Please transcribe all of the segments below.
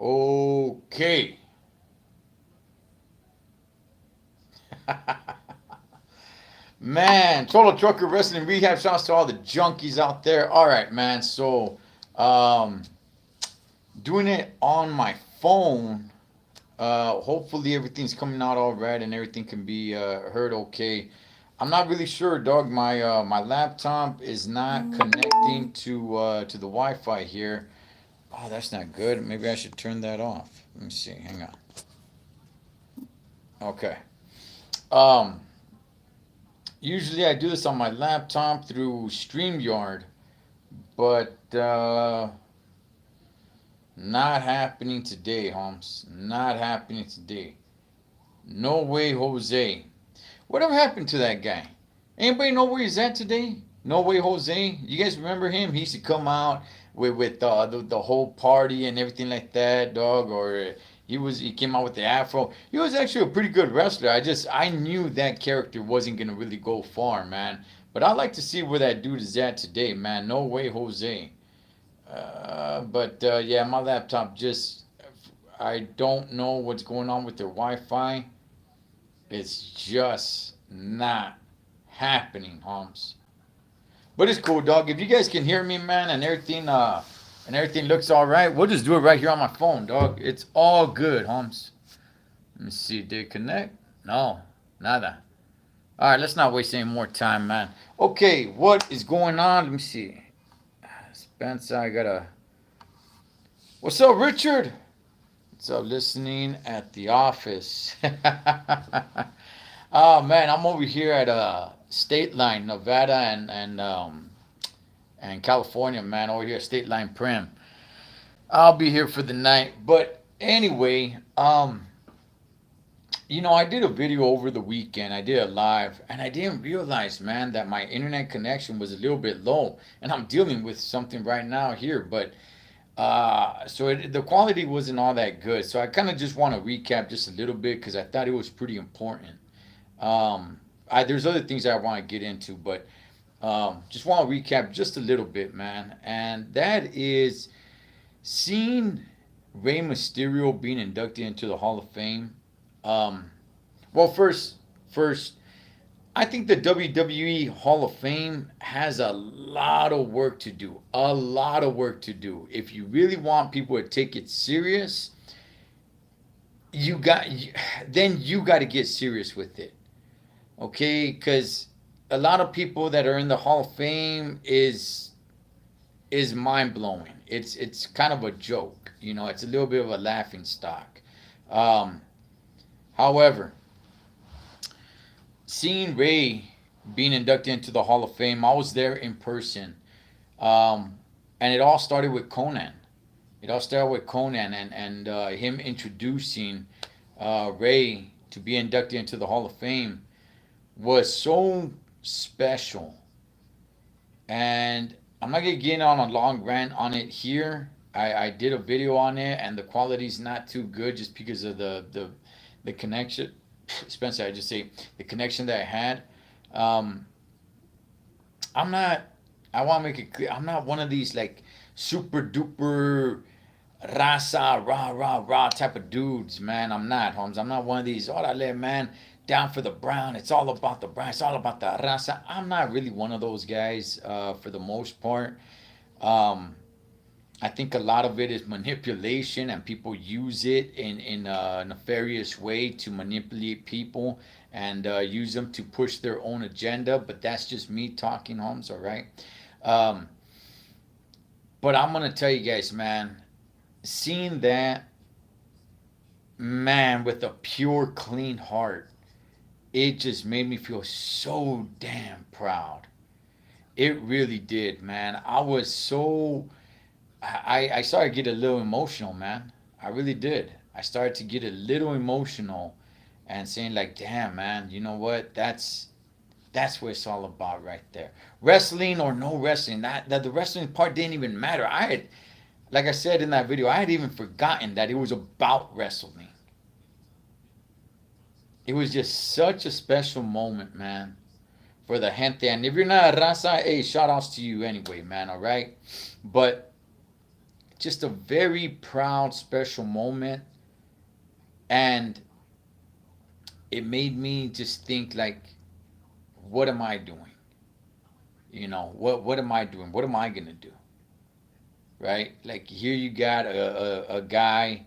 Okay. Man, Total Trucker Wrestling Rehab. Shouts to all the junkies out there. All right, man. So, um, doing it on my phone. Hopefully everything's coming out all right and everything can be heard okay. I'm not really sure, dog. My laptop is not connecting to the Wi-Fi here. Oh, that's not good. Maybe I should turn that off. Let me see. Hang on. Okay. Um, Usually I do this on my laptop through StreamYard, but not happening today, Holmes. Not happening today. No way, Jose. Whatever happened to that guy? Anybody know where he's at today? No way, Jose. You guys remember him? He used to come out with the whole party and everything like that, dog. Or he came out with the afro. He was actually a pretty good wrestler. I knew that character wasn't gonna really go far, man. But I'd like to see where that dude is at today, man. No way, Jose. But yeah, my laptop just I don't know what's going on with their Wi-Fi. It's just not happening, Holmes. But it's cool, dog. If you guys can hear me, man, and everything looks all right, we'll just do it right here on my phone, dog. It's all good, Holmes. Let me see. Did it connect? No, nada. All right, let's not waste any more time, man. Okay, what is going on? Let me see. Spencer, I gotta. What's up, Richard? What's up, listening at the office? Oh man, I'm over here at State Line, Nevada, and California, man. Over here, at State Line Prim. I'll be here for the night. But anyway, I did a video over the weekend. I did a live, and I didn't realize, man, that my internet connection was a little bit low, and I'm dealing with something right now here. But the quality wasn't all that good. So I kind of just want to recap just a little bit because I thought it was pretty important. There's other things that I want to get into, but just want to recap just a little bit, man. And that is seeing Rey Mysterio being inducted into the Hall of Fame. Um, well, first, I think the WWE Hall of Fame has a lot of work to do. A lot of work to do. If you really want people to take it serious, you got then you got to get serious with it. Okay, because a lot of people that are in the Hall of Fame is mind blowing. It's kind of a joke, It's a little bit of a laughing stock. Um, However, seeing Ray being inducted into the Hall of Fame, I was there in person, um, and it all started with Conan. It all started with Conan and him introducing Ray to be inducted into the Hall of Fame was so special. And I'm not gonna get on a long rant on it here. I did a video on it, and the quality's not too good just because of the connection. Spencer, I just say the connection that I had. Um, I'm not. I want to make it clear. I'm not one of these like super duper rasa rah rah rah type of dudes, man. I'm not, Holmes. I'm not one of these. Orale, man, down for the brown. It's all about the brown. It's all about the rasa. I'm not really one of those guys for the most part. Um, I think a lot of it is manipulation, and people use it in a nefarious way to manipulate people and use them to push their own agenda. But that's just me talking, Holmes. All right. Um, but I'm gonna tell you guys, man, seeing that man with a pure, clean heart, it just made me feel so damn proud. It really did, man. I was so I started to get a little emotional, man. I really did. I started to get a little emotional and saying like, "Damn, man, you know what? That's what it's all about right there. Wrestling or no wrestling, that the wrestling part didn't even matter. Like I said in that video, I had even forgotten that it was about wrestling. It was just such a special moment, man, for the gente. And if you're not a raza, hey, shout outs to you anyway, man, all right? But just a very proud, special moment, and it made me just think like, what am I doing? What am I doing? What am I gonna do? Right? Like here you got a guy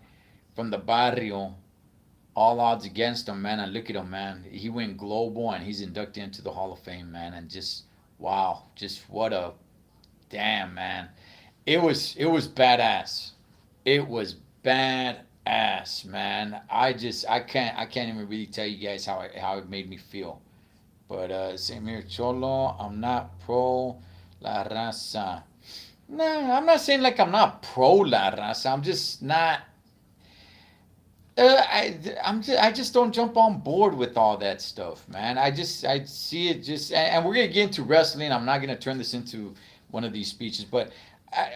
from the barrio, all odds against him, man. And look at him, man. He went global and he's inducted into the Hall of Fame, man. And just wow, just what a damn, man. It was badass. It was badass, man. I can't even really tell you guys how it made me feel. But Samir Cholo, I'm not pro La Raza. Nah, I'm not saying like I'm not pro La Raza. I'm just not. I just don't jump on board with all that stuff, man. I see it just, and we're gonna get into wrestling. I'm not gonna turn this into one of these speeches, but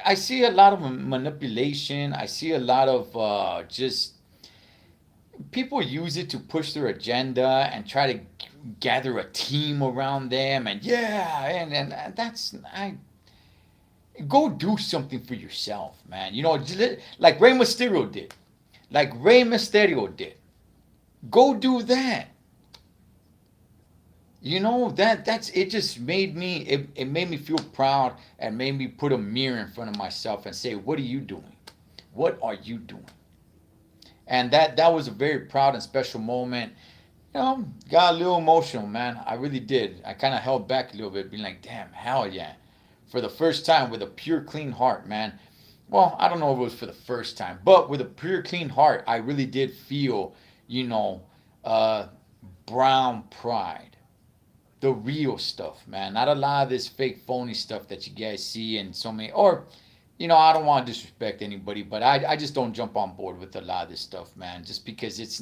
I see a lot of manipulation. I see a lot of just people use it to push their agenda and try to gather a team around them, and yeah, and that's I go do something for yourself, man. Like Rey Mysterio did. Like Rey Mysterio did. Go do that. That's it. Just made me feel proud and made me put a mirror in front of myself and say, what are you doing? What are you doing? And that was a very proud and special moment. Got a little emotional, man. I really did. I kind of held back a little bit, being like, damn, hell yeah. For the first time with a pure, clean heart, man. Well, I don't know if it was for the first time, but with a pure, clean heart, I really did feel, you know, uh, brown pride. The real stuff, man. Not a lot of this fake, phony stuff that you guys see in so many, or, I don't want to disrespect anybody, but I just don't jump on board with a lot of this stuff, man. Just because it's,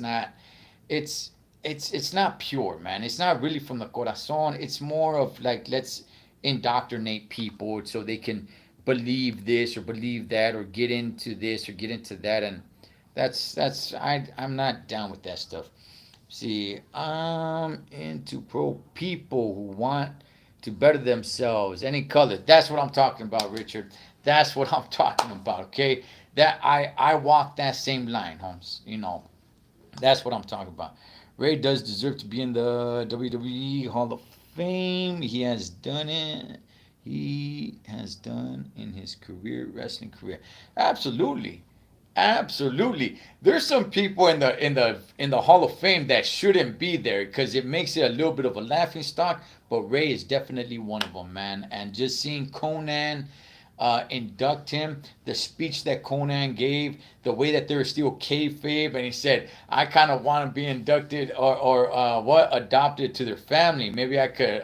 it's not pure, man. It's not really from the corazon. It's more of like, let's indoctrinate people so they can believe this or believe that or get into this or get into that, and I'm not down with that stuff. See, I'm into pro people who want to better themselves, any color. That's what I'm talking about, Richard. That's what I'm talking about. Okay, that I walk that same line, Holmes. That's what I'm talking about. Ray does deserve to be in the WWE Hall of Fame. He has done it. He has done in his wrestling career. Absolutely. Absolutely. There's some people in the Hall of Fame that shouldn't be there because it makes it a little bit of a laughing stock. But Ray is definitely one of them, man. And just seeing Conan induct him, the speech that Conan gave, the way that there was still kayfabe, and he said, "I kind of want to be inducted or what adopted to their family. Maybe I could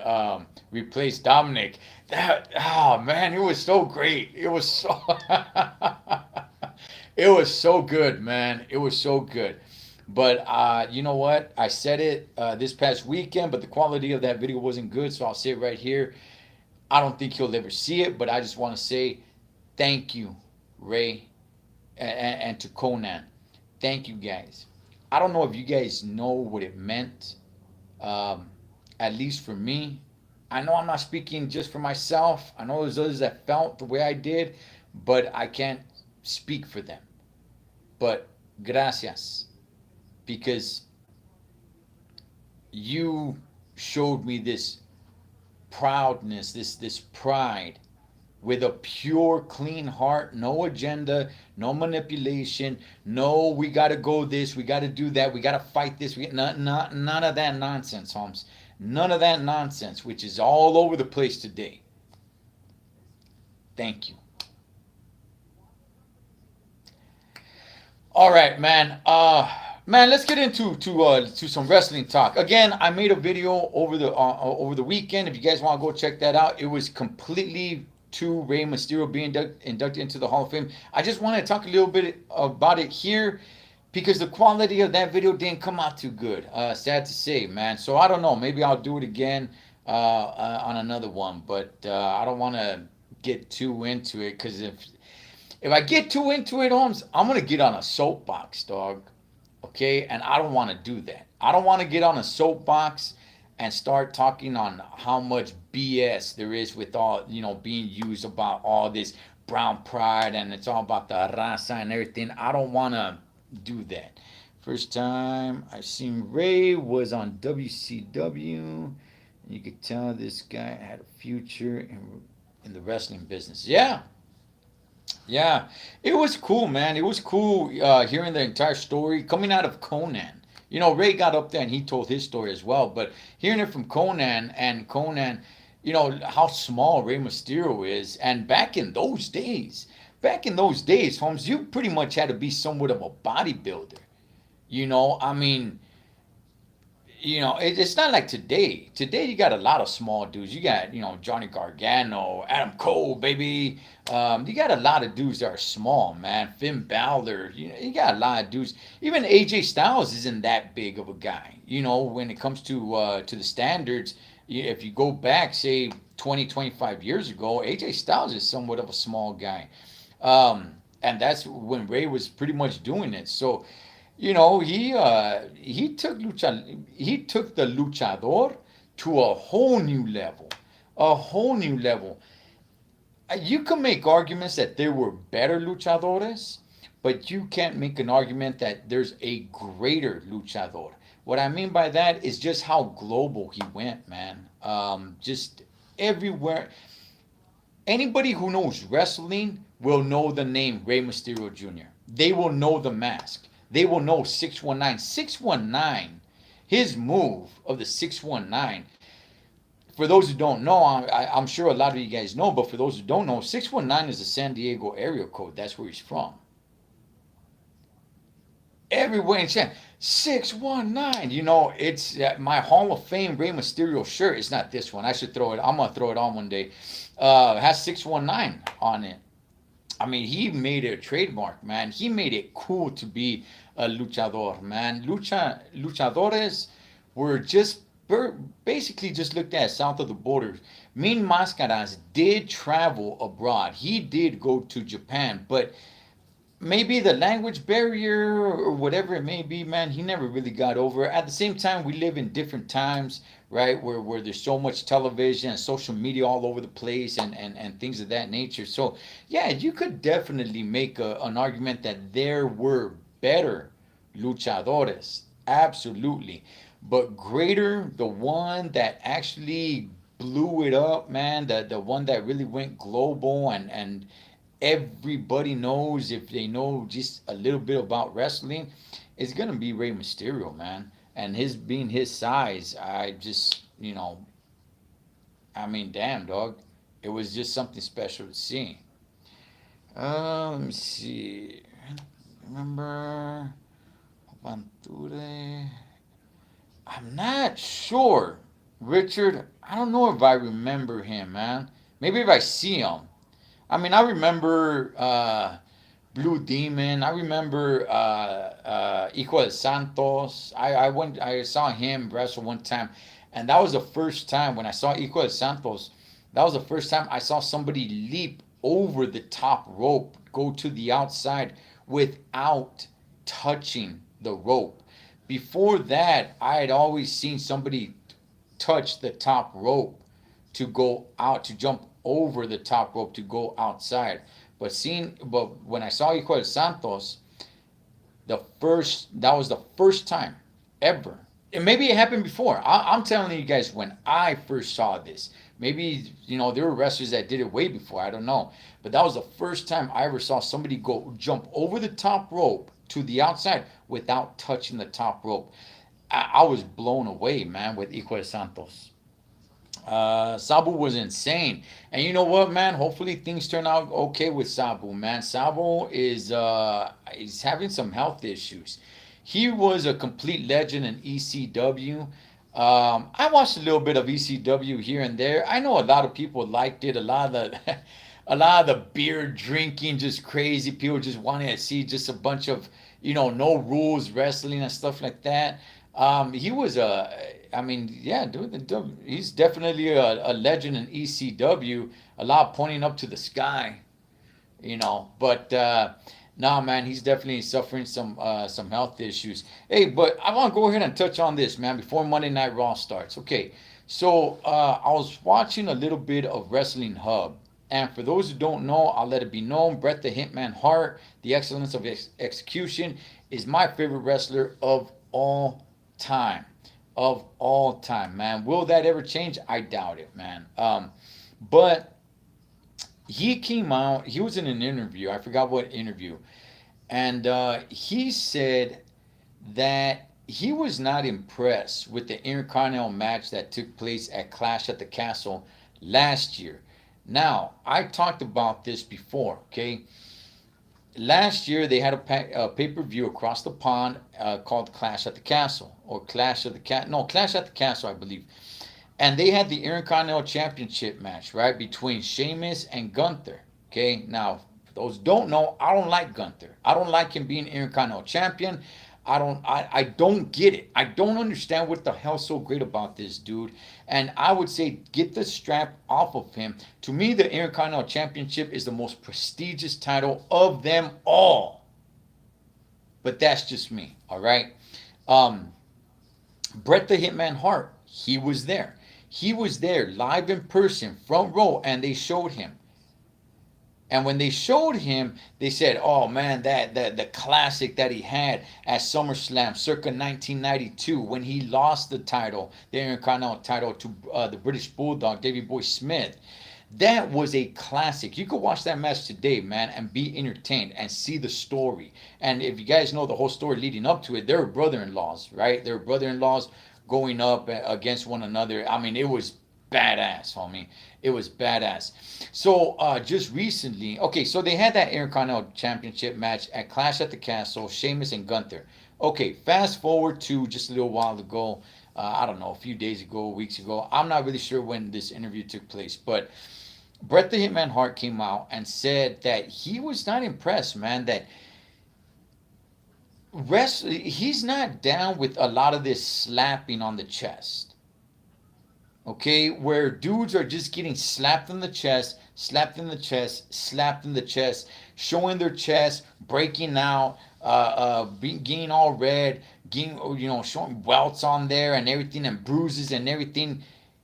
replace Dominic." That oh man, it was so great. It was so it was so good, man. It was so good. But you know what? I said it this past weekend, but the quality of that video wasn't good, so I'll say it right here. I don't think he'll ever see it, but I just want to say thank you, Ray, and to Conan. Thank you, guys. I don't know if you guys know what it meant, um, at least for me. I know I'm not speaking just for myself. I know there's others that felt the way I did, but I can't speak for them. But gracias, because you showed me this proudness, this pride, with a pure, clean heart, no agenda, no manipulation, no we got to go this, we got to do that, we got to fight this, none of that nonsense, Holmes. None of that nonsense, which is all over the place today. Thank you. All right, man. Man, let's get into to some wrestling talk. Again, I made a video over the weekend. If you guys want to go check that out, it was completely to Rey Mysterio being inducted into the Hall of Fame. I just want to talk a little bit about it here because the quality of that video didn't come out too good. Sad to say, man. So I don't know. Maybe I'll do it again on another one, but I don't want to get too into it because if I get too into it, Holmes, I'm gonna get on a soapbox, dog. Okay, and I don't want to do that. I don't want to get on a soapbox and start talking on how much BS there is with all being used about all this brown pride and it's all about the raza and everything. I don't want to do that. First time I seen Ray was on WCW. You could tell this guy had a future in the wrestling business. Yeah, yeah, it was cool, man. It was cool hearing the entire story coming out of Conan. You know, Ray got up there and he told his story as well. But hearing it from Conan and Conan, you know, how small Rey Mysterio is. And back in those days, Holmes, you pretty much had to be somewhat of a bodybuilder. You know, I mean, it's not like today. Today you got a lot of small dudes. You got, Johnny Gargano, Adam Cole, baby. You got a lot of dudes that are small, man. Finn Balor. You got a lot of dudes. Even AJ Styles isn't that big of a guy. When it comes to the standards, if you go back, say 20, 25 years ago, AJ Styles is somewhat of a small guy. And that's when Ray was pretty much doing it. So he took the luchador to a whole new level, a whole new level. You can make arguments that there were better luchadores, but you can't make an argument that there's a greater luchador. What I mean by that is just how global he went, man. Just everywhere. Anybody who knows wrestling will know the name Rey Mysterio Jr. They will know the mask. They will know 619. 619, his move of the 619. For those who don't know, I'm sure a lot of you guys know, but for those who don't know, 619 is the San Diego area code. That's where he's from. Everywhere in San 619. It's my Hall of Fame Rey Mysterio shirt. It's not this one. I should throw it. I'm gonna throw it on one day. It has 619 on it. I mean, he made it a trademark, man. He made it cool to be a luchador, man. Luchadores were just basically just looked at south of the border. Mean Mascaras did travel abroad. He did go to Japan, but maybe the language barrier or whatever it may be, man, he never really got over. At the same time, we live in different times, right? Where there's so much television and social media all over the place and things of that nature. So, yeah, you could definitely make an argument that there were better luchadores. Absolutely. But greater, the one that actually blew it up, man, the one that really went global and everybody knows if they know just a little bit about wrestling, it's gonna be Rey Mysterio, man. And his being his size, I just I mean, damn dog, it was just something special to see. Let me see. Remember Aventure? I'm not sure, Richard. I don't know if I remember him, man. Maybe if I see him. I mean, I remember Blue Demon. I remember Hijo de Santos. I saw him wrestle one time, and that was the first time when I saw Hijo de Santos. That was the first time I saw somebody leap over the top rope, go to the outside without touching the rope. Before that, I had always seen somebody touch the top rope to go out to jump over the top rope to go outside. But when I saw Hijo de Santos, that was the first time ever. And maybe it happened before. I'm telling you guys when I first saw this. Maybe there were wrestlers that did it way before. I don't know, but that was the first time I ever saw somebody go jump over the top rope to the outside without touching the top rope. I was blown away, man, with Hijo de Santos. Sabu was insane. And you know what, man? Hopefully things turn out okay with Sabu, man. Sabu is having some health issues. He was a complete legend in ECW. I watched a little bit of ECW here and there. I know a lot of people liked it. A lot of the a lot of the beer drinking, just crazy people just wanting to see just a bunch of no rules wrestling and stuff like that. He was I mean, yeah, dude, he's definitely a legend in ECW. A lot pointing up to the sky, But no, man, he's definitely suffering some health issues. Hey, but I want to go ahead and touch on this, man, before Monday Night Raw starts. Okay, so I was watching a little bit of Wrestling Hub, And for those who don't know, I'll let it be known, Bret the Hitman Hart, the excellence of execution, is my favorite wrestler of all time. Of all time, man. Will that ever change? I doubt it, man. But he came out, he was in an interview, I forgot what interview, and he said that he was not impressed with the Intercontinental match that took place at Clash at the Castle last year. Now, I talked about this before, okay? Last year they had a pay-per-view across the pond called Clash at the Castle, or Clash of the no, Clash at the Castle, I believe. And they had the Intercontinental Championship match, right, between Sheamus and Gunther. Okay, now for those who don't know, I don't like Gunther. I don't like him being Intercontinental Champion. I don't get it. I don't understand what the hell's so great about this dude. And I would say get the strap off of him. To me, the Intercontinental Championship is the most prestigious title of them all. But that's just me, all right? Bret the Hitman Hart, he was there. He was there live in person, front row, and they showed him. And when they showed him, they said, "Oh man, that the classic that he had at SummerSlam, circa 1992, when he lost the title, the Intercontinental title, to the British Bulldog, Davey Boy Smith. That was a classic. You could watch that match today, man, and be entertained and see the story. And if you guys know the whole story leading up to it, they were brother-in-laws, right? They were brother-in-laws going up against one another. I mean, it was badass, homie. It was badass. So just recently, okay, so they had that Intercontinental Championship match at Clash at the Castle, Sheamus and Gunther. Okay, fast forward to just a little while ago. I don't know, a few days ago, weeks ago. I'm not really sure when this interview took place, but Bret the Hitman Hart came out and said that he was not impressed, man, that he's not down with a lot of this slapping on the chest. Okay, where dudes are just getting slapped in the chest, slapped in the chest, slapped in the chest, showing their chest, breaking out, getting all red, getting, showing welts on there and everything, and bruises and everything.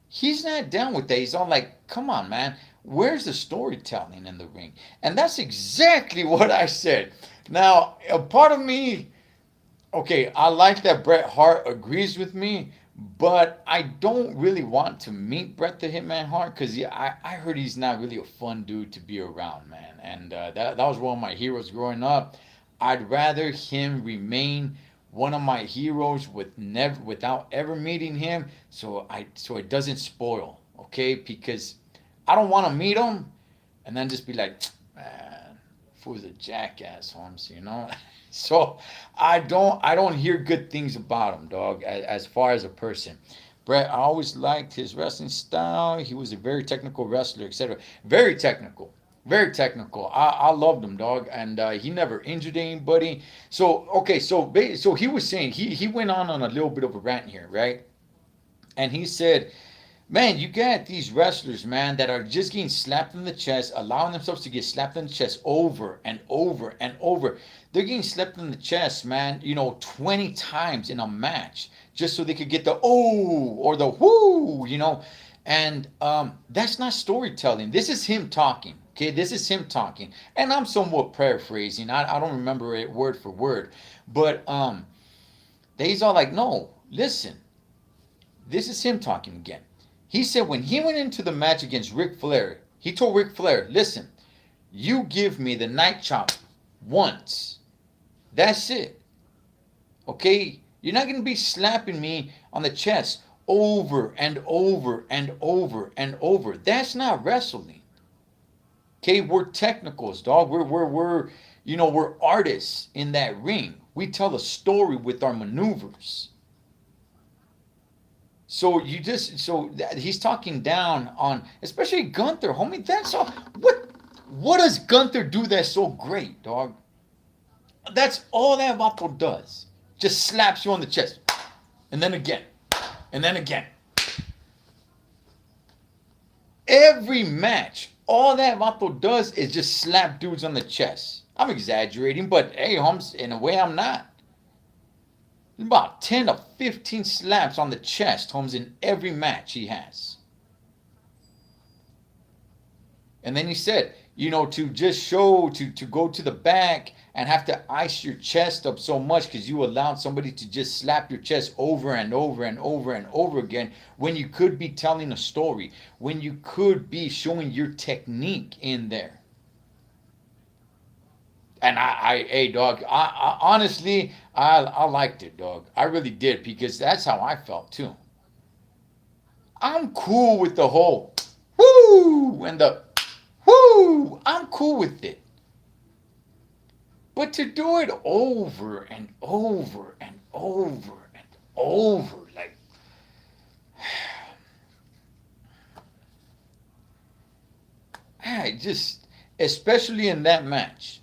He's not down with that. He's all like, "Come on, man. Where's the storytelling in the ring?" And that's exactly what I said. Now, a part of me, okay, I like that Bret Hart agrees with me, but I don't really want to meet Bret the Hitman Hart because I heard he's not really a fun dude to be around, man. And that was one of my heroes growing up. I'd rather him remain one of my heroes without ever meeting him, so it doesn't spoil, okay? Because I don't want to meet him and then just be like, "Man, fool's a jackass, Holmes." So I don't hear good things about him, dog, as far as a person. Bret, I always liked his wrestling style. He was a very technical wrestler, etc. Very technical. Very technical. I loved him, dog, and he never injured anybody. So okay, so he was saying he went on a little bit of a rant here, right? And he said, "Man, you got these wrestlers, man, that are just getting slapped in the chest, allowing themselves to get slapped in the chest over and over and over. They're getting slapped in the chest, man, 20 times in a match just so they could get the oh or the whoo. And that's not storytelling. This is him talking. Okay, this is him talking. And I'm somewhat paraphrasing. I don't remember it word for word. But he's all like, "No, listen. This is him talking again. He said when he went into the match against Ric Flair, he told Ric Flair, 'Listen, you give me the night chop once. That's it. Okay? You're not going to be slapping me on the chest over and over and over and over. That's not wrestling. Okay? We're technicals, dog. We're artists in that ring. We tell a story with our maneuvers.' So he's talking down on, especially Gunther, homie. That's all. What does Gunther do that's so great, dog? That's all that Vato does. Just slaps you on the chest, and then again, and then again. Every match, all that Vato does is just slap dudes on the chest. I'm exaggerating, but hey, Holmes, in a way, I'm not. About 10 to 15 slaps on the chest, Holmes, in every match he has. And then he said, you know, to just show, to go to the back and have to ice your chest up so much because you allowed somebody to just slap your chest over and over and over and over again when you could be telling a story, when you could be showing your technique in there. And hey, dog, I honestly, I liked it, dog. I really did because that's how I felt too. I'm cool with the whole woo and the woo. I'm cool with it. But to do it over and over and over and over, like, I just, especially in that match,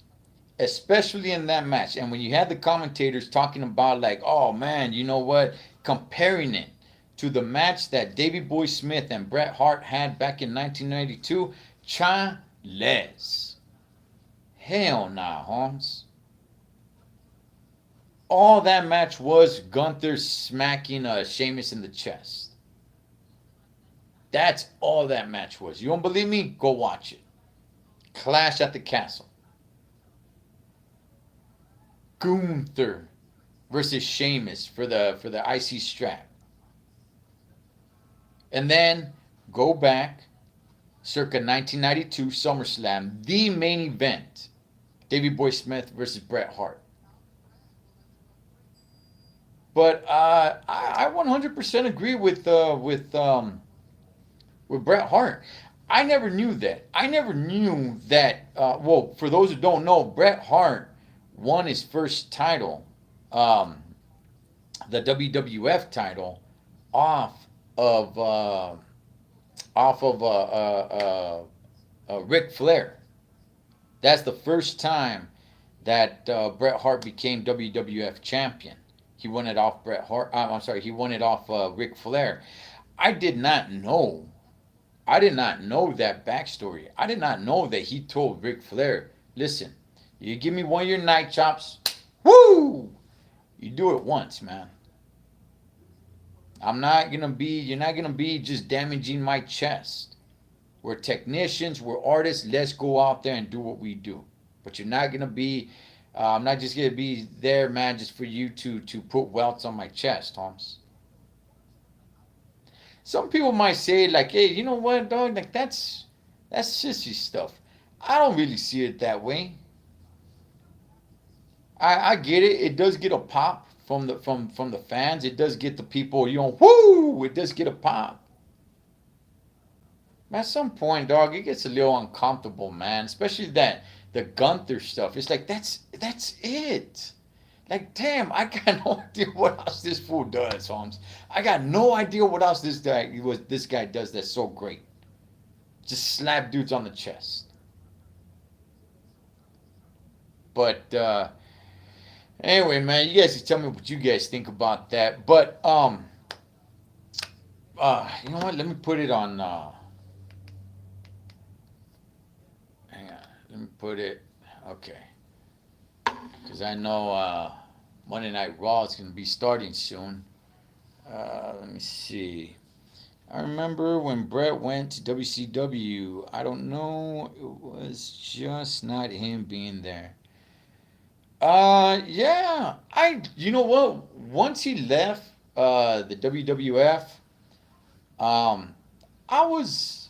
and when you had the commentators talking about, like, oh man, you know what, comparing it to the match that Davey Boy Smith and Bret Hart had back in 1992, Chales. Hell nah, Holmes. All that match was Gunther smacking Sheamus in the chest. That's all that match was. You don't believe me? Go watch it. Clash at the Castle. Gunther versus Sheamus for the IC strap. And then go back, circa 1992 SummerSlam, the main event, Davey Boy Smith versus Bret Hart. But I 100% agree with Bret Hart. I never knew that. I never knew that. Well, for those who don't know, Bret Hart won his first title, um, the WWF title, off of Ric Flair. That's the first time that Bret Hart became WWF champion. He won it off Bret Hart. I'm sorry, he won it off Ric Flair. I did not know. I did not know that backstory. I did not know that he told Ric Flair, "Listen, you give me one of your night chops, woo! You do it once, man. I'm not gonna be. You're not gonna be just damaging my chest. We're technicians. We're artists. Let's go out there and do what we do. But you're not gonna be. I'm not just gonna be there, man, just for you to put welts on my chest, Holmes." Some people might say, like, "Hey, you know what, dog? Like that's sissy stuff." I don't really see it that way. I get it. It does get a pop from the fans. It does get the people, whoo! It does get a pop. At some point, dog, it gets a little uncomfortable, man. Especially that the Gunther stuff. It's like that's it. Like, damn, I got no idea what else this fool does, Holmes. I got no idea what else this guy does that's so great. Just slap dudes on the chest. But anyway, man, you guys can tell me what you guys think about that. But you know what? Let me put it on. Hang on. Let me put it. Okay. Because I know Monday Night Raw is going to be starting soon. Let me see. I remember when Bret went to WCW. I don't know. It was just not him being there. Yeah. You know what? Once he left the WWF, um, I was,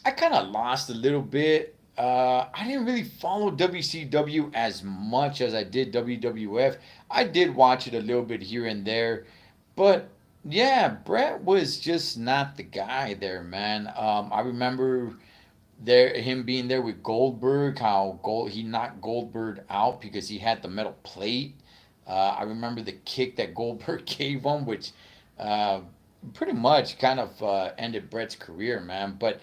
I kind of lost a little bit. I didn't really follow WCW as much as I did WWF. I did watch it a little bit here and there, but yeah, Brett was just not the guy there, man. I remember him being there with Goldberg, how he knocked Goldberg out because he had the metal plate. I remember the kick that Goldberg gave him, which uh, pretty much kind of ended Brett's career, man. But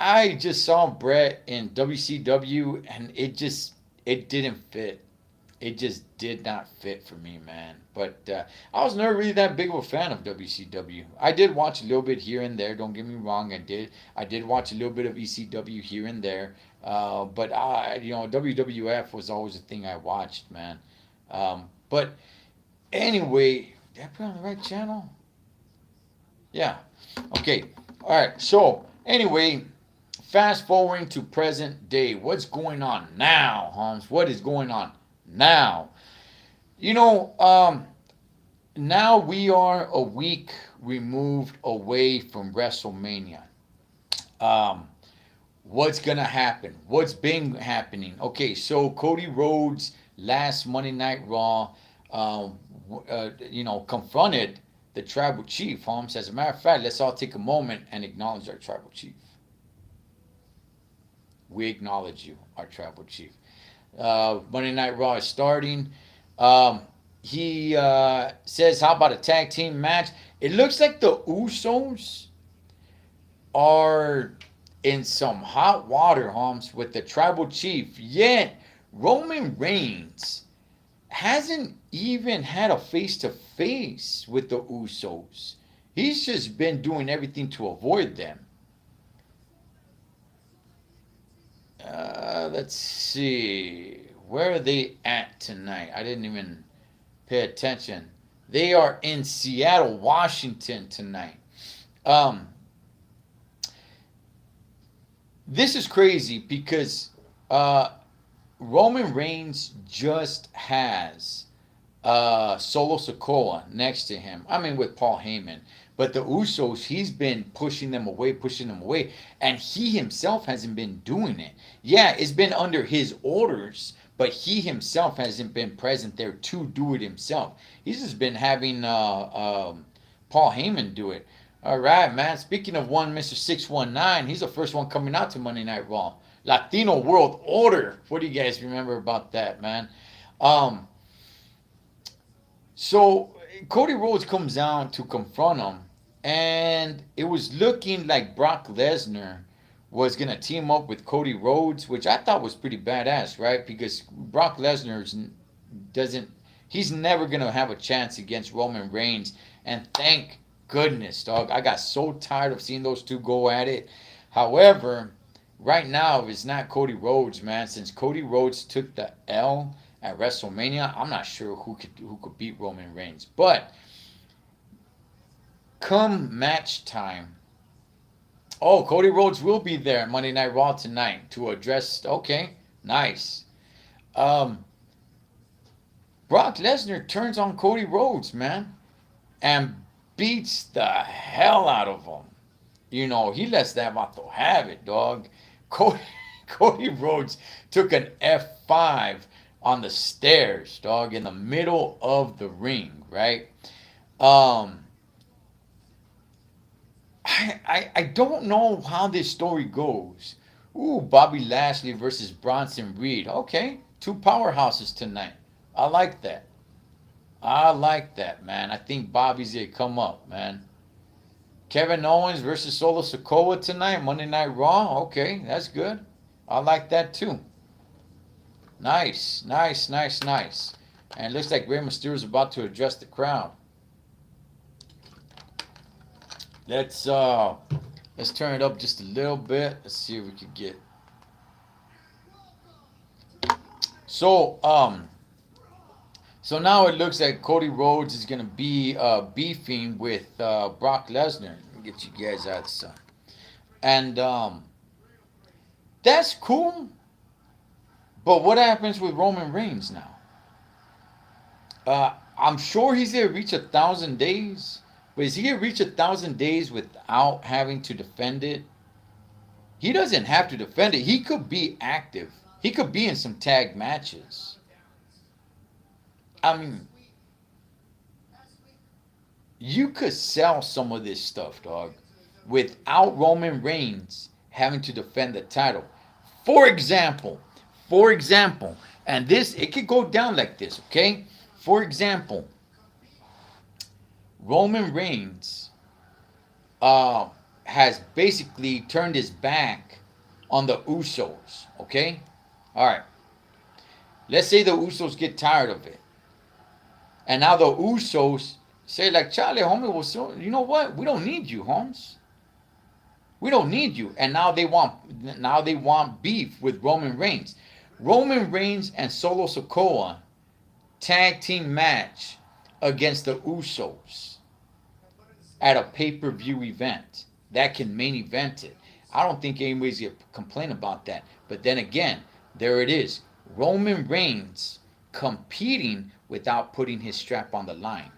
I just saw Brett in WCW, and it didn't fit. It just did not fit for me, man. But I was never really that big of a fan of WCW. I did watch a little bit here and there. Don't get me wrong, I did watch a little bit of ECW here and there. But WWF was always the thing I watched, man. But anyway, did I put on the right channel? Yeah. Okay. All right. So anyway. fast forwarding to present day. What's going on now, Holmes? What is going on now? You know, now we are a week removed away from WrestleMania. Um, what's gonna happen? What's been happening? Okay, so Cody Rhodes last Monday Night Raw, confronted the tribal chief. Holmes. As a matter of fact, let's all take a moment and acknowledge our tribal chief. We acknowledge you, our tribal chief. Monday Night Raw is starting. Um, he says, "How about a tag team match?" It looks like the Usos are in some hot water, Holmes, with the tribal chief. Yet Roman Reigns hasn't even had a face to face with the Usos. He's just been doing everything to avoid them. Let's see. Where are they at tonight? I didn't even pay attention. They are in Seattle, Washington tonight. Um, this is crazy because Roman Reigns just has Solo Sikoa next to him. I mean, with Paul Heyman. But the Usos, he's been pushing them away, and he himself hasn't been doing it. Yeah, it's been under his orders, but he himself hasn't been present there to do it himself. He's just been having Paul Heyman do it. All right, man. Speaking of one, Mr. 619, he's the first one coming out to Monday Night Raw. Latino World Order. What do you guys remember about that, man? Um, so Cody Rhodes comes out to confront him, and it was looking like Brock Lesnar was gonna team up with Cody Rhodes, which I thought was pretty badass, right? Because Brock Lesnar doesn't, he's never gonna have a chance against Roman Reigns, and thank goodness, dog. I got so tired of seeing those two go at it. However, right now it's not Cody Rhodes, man. Since Cody Rhodes took the L at WrestleMania, I'm not sure who could beat Roman Reigns. But come match time, oh, Cody Rhodes will be there Monday Night Raw tonight to address. Okay, nice. Um, Brock Lesnar turns on Cody Rhodes, man, and beats the hell out of him. You know, he lets that vato have it, dog. Cody, Cody Rhodes took an F5 on the stairs, dog, in the middle of the ring, right? Um, I don't know how this story goes. Ooh, Bobby Lashley versus Bronson Reed. Okay, two powerhouses tonight. I like that. I like that, man. I think Bobby's gonna come up, man. Kevin Owens versus Solo Sikoa tonight, Monday Night Raw. Okay, that's good. I like that too. Nice, nice, nice, nice. And it looks like Rey Mysterio is about to address the crowd. Let's uh let's turn it up just a little bit. Let's see if we can get. So so now it looks like Cody Rhodes is gonna be beefing with Brock Lesnar. Let me get you guys out of the sun. And that's cool. But what happens with Roman Reigns now? I'm sure he's gonna reach 1,000 days, but is he gonna reach 1,000 days without having to defend it? He doesn't have to defend it. He could be active. He could be in some tag matches. I mean, you could sell some of this stuff, dog, without Roman Reigns having to defend the title. For example, for example, and this, it could go down like this, okay? For example, Roman Reigns has basically turned his back on the Usos, okay? All right. Let's say the Usos get tired of it. And now the Usos say like, Charlie, homie, well, so, you know what? We don't need you, Holmes. We don't need you. And now they want beef with Roman Reigns. Roman Reigns and Solo Sikoa tag team match against the Usos at a pay-per-view event that can main event it. I don't think anybody's going to complain about that. But then again, there it is. Roman Reigns competing without putting his strap on the line.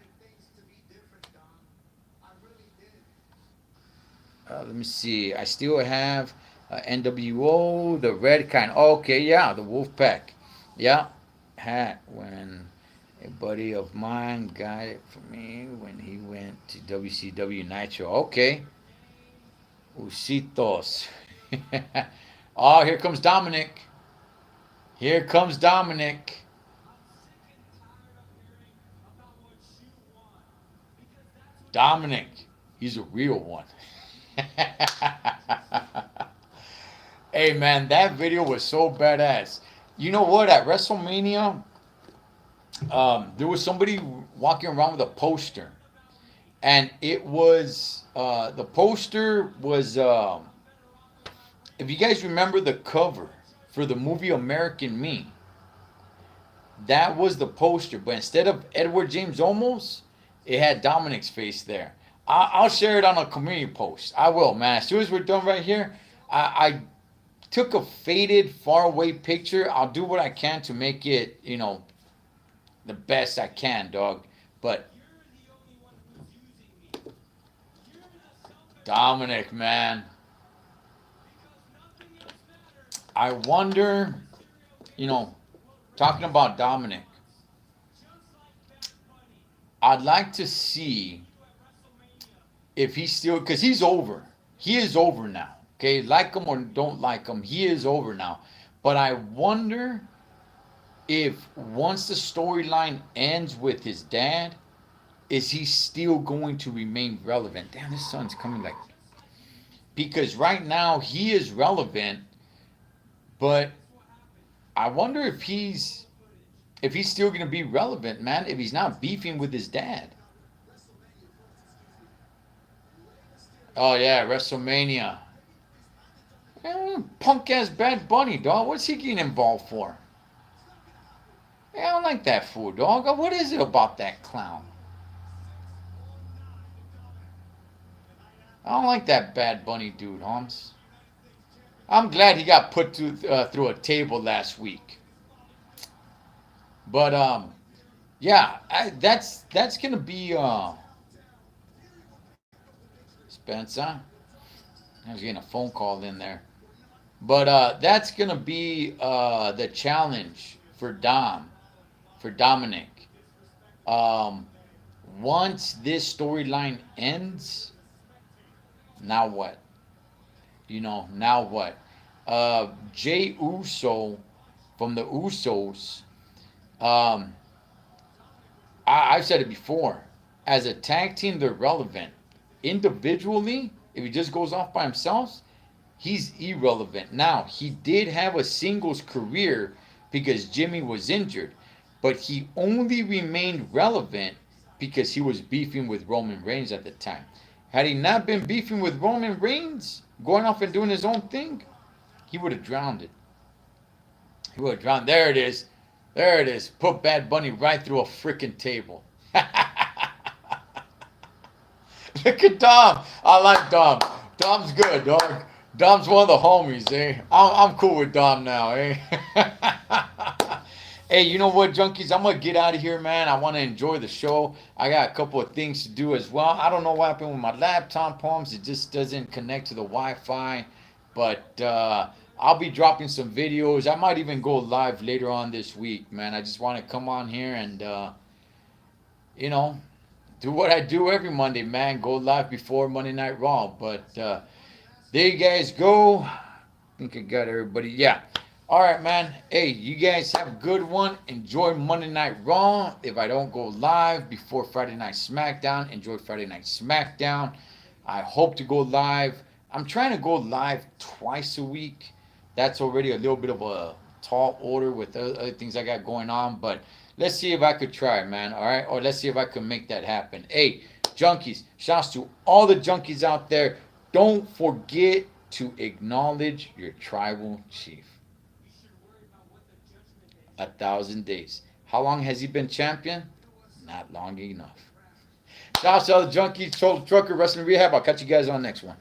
Let me see. I still have NWO, the red kind. Okay, yeah, the Wolfpack. Yeah, hat when a buddy of mine got it for me when he went to WCW Nitro. Okay, Usitos. Oh, here comes Dominic. Here comes Dominic. Dominic, he's a real one. Hey man, that video was so badass. You know what? At WrestleMania, there was somebody walking around with a poster, and it was the poster was if you guys remember the cover for the movie American Me, that was the poster. But instead of Edward James Olmos, it had Dominic's face there. I'll share it on a community post. I will, man. As soon as we're done right here, I took a faded, far away picture. I'll do what I can to make it, the best I can, dog. But Dominic, man. I wonder, talking about Dominic, I'd like to see if he's still, because he's over. He is over now. Okay, like him or don't like him, he is over now. But I wonder if once the storyline ends with his dad, is he still going to remain relevant? Damn, this sun's coming like. Because right now he is relevant, but I wonder if he's still going to be relevant, man, if he's not beefing with his dad. Oh, yeah, WrestleMania. Punk ass Bad Bunny, dog. What's he getting involved for? I don't like that fool, dog. What is it about that clown? I don't like that Bad Bunny dude, Holmes. I'm glad he got put through a table last week. But yeah, that's gonna be Spencer. I was getting a phone call in there. But that's gonna be the challenge for Dominic. Um, Once this storyline ends, now what? Now what? Jay Uso from the Usos. Um, I've said it before. As a tag team, they're relevant. Individually, if he just goes off by himself, he's irrelevant. Now, he did have a singles career because Jimmy was injured, but he only remained relevant because he was beefing with Roman Reigns at the time. Had he not been beefing with Roman Reigns, going off and doing his own thing, he would have drowned it. He would have drowned. There it is. There it is. Put Bad Bunny right through a freaking table. Look at Dom. I like Dom. Dom's good, dog. Dom's one of the homies, eh? I'm cool with Dom now, eh? Hey, you know what, junkies? I'm going to get out of here, man. I want to enjoy the show. I got a couple of things to do as well. I don't know what happened with my laptop, Palms. It just doesn't connect to the Wi-Fi. But I'll be dropping some videos. I might even go live later on this week, man. I just want to come on here and, do what I do every Monday, man. Go live before Monday Night Raw. But there you guys go. I think I got everybody. Yeah. All right, man. Hey, you guys have a good one. Enjoy Monday Night Raw. If I don't go live before Friday Night SmackDown, enjoy Friday Night SmackDown. I hope to go live. I'm trying to go live twice a week. That's already a little bit of a tall order with other things I got going on. But let's see if I could try, man. All right? Or let's see if I can make that happen. Hey, junkies, shouts to all the junkies out there. Don't forget to acknowledge your tribal chief. 1,000 days. How long has he been champion? Not long enough. Shouts to all the junkies, Total Trucker, Wrestling Rehab. I'll catch you guys on the next one.